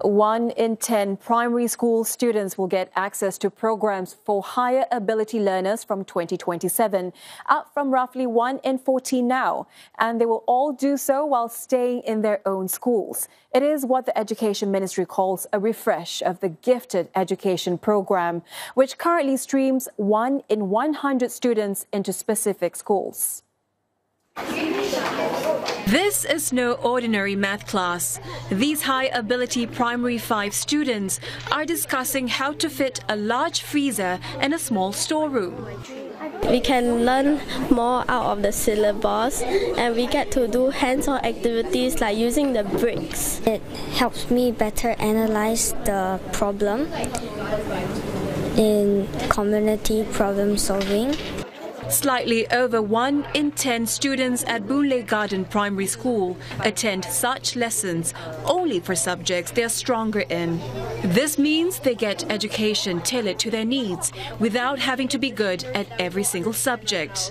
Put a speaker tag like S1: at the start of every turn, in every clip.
S1: 1 in 10 primary school students will get access to programs for higher ability learners from 2027, up from roughly 1 in 14 now. And they will all do so while staying in their own schools. It is what the Education Ministry calls a refresh of the gifted education program, which currently streams 1 in 100 students into specific schools.
S2: This is no ordinary math class. These high-ability Primary 5 students are discussing how to fit a large freezer in a small storeroom.
S3: We can learn more out of the syllabus, and we get to do hands-on activities like using the bricks.
S4: It helps me better analyze the problem in community problem solving.
S2: Slightly over 1 in 10 students at Boon Lay Garden Primary School attend such lessons only for subjects they are stronger in. This means they get education tailored to their needs without having to be good at every single subject.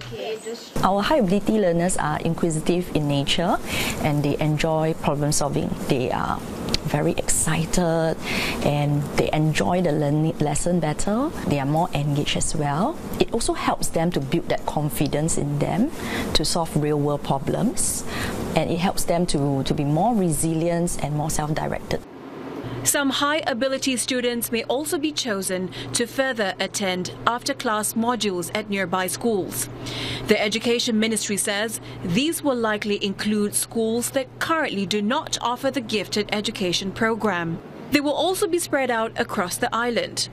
S5: Our high ability learners are inquisitive in nature and they enjoy problem solving. They are very excited and they enjoy the lesson better. They are more engaged as well. It also helps them to build that confidence in them to solve real-world problems, and it helps them to be more resilient and more self-directed.
S2: Some high-ability students may also be chosen to further attend after-class modules at nearby schools. The Education Ministry says these will likely include schools that currently do not offer the gifted education program. They will also be spread out across the island.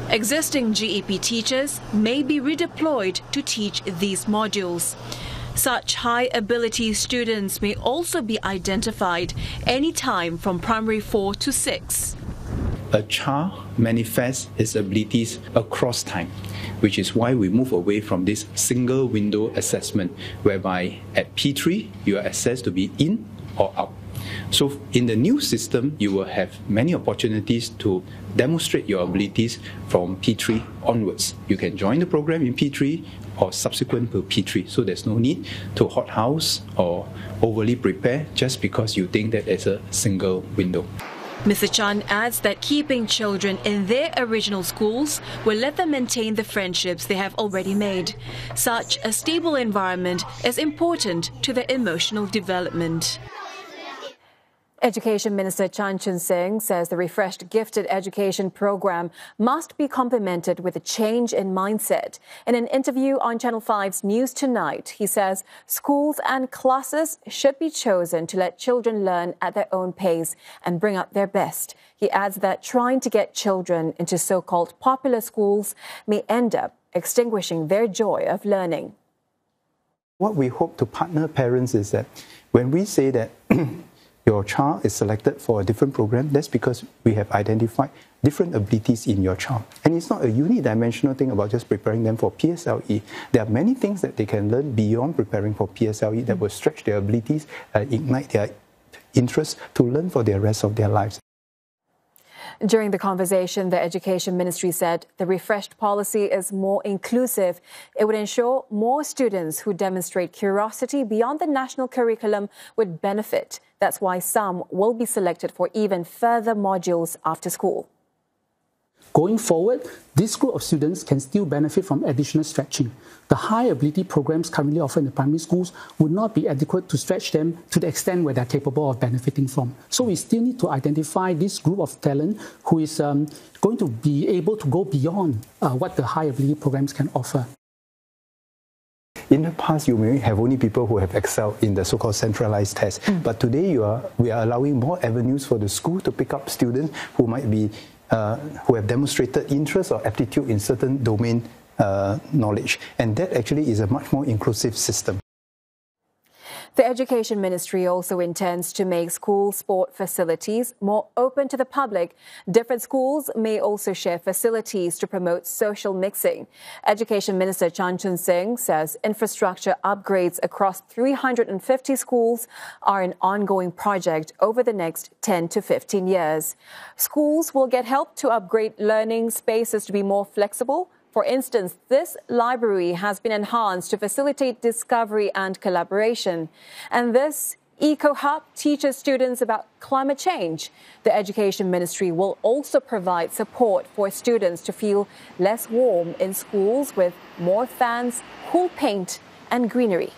S2: Existing GEP teachers may be redeployed to teach these modules. Such high-ability students may also be identified anytime from Primary 4 to 6.
S6: A child manifests his abilities across time, which is why we move away from this single window assessment, whereby at P3 you are assessed to be in or out. So in the new system, you will have many opportunities to demonstrate your abilities from P3 onwards. You can join the program in P3 or subsequent to P3. So there's no need to hothouse or overly prepare just because you think that it's a single window.
S2: Mr. Chan adds that keeping children in their original schools will let them maintain the friendships they have already made. Such a stable environment is important to their emotional development.
S1: Education Minister Chan Chun Sing says the refreshed gifted education program must be complemented with a change in mindset. In an interview on Channel 5's News Tonight, he says schools and classes should be chosen to let children learn at their own pace and bring out their best. He adds that trying to get children into so-called popular schools may end up extinguishing their joy of learning.
S7: What we hope to partner parents is that when we say that your child is selected for a different program, that's because we have identified different abilities in your child. And it's not a unidimensional thing about just preparing them for PSLE. There are many things that they can learn beyond preparing for PSLE that will stretch their abilities, ignite their interest to learn for the rest of their lives.
S1: During the conversation, the Education Ministry said the refreshed policy is more inclusive. It would ensure more students who demonstrate curiosity beyond the national curriculum would benefit. That's why some will be selected for even further modules after school.
S8: Going forward, this group of students can still benefit from additional stretching. The high ability programs currently offered in the primary schools would not be adequate to stretch them to the extent where they're capable of benefiting from. So we still need to identify this group of talent who is going to be able to go beyond what the high ability programs can offer.
S7: In the past, you may have only people who have excelled in the so-called centralized test. But today, we are allowing more avenues for the school to pick up students who might be who have demonstrated interest or aptitude in certain domain knowledge. And that actually is a much more inclusive system.
S1: The Education Ministry also intends to make school sport facilities more open to the public. Different schools may also share facilities to promote social mixing. Education Minister Chan Chun Sing says infrastructure upgrades across 350 schools are an ongoing project over the next 10 to 15 years. Schools will get help to upgrade learning spaces to be more flexible. For instance, this library has been enhanced to facilitate discovery and collaboration. And this Eco Hub teaches students about climate change. The Education Ministry will also provide support for students to feel less warm in schools with more fans, cool paint and greenery.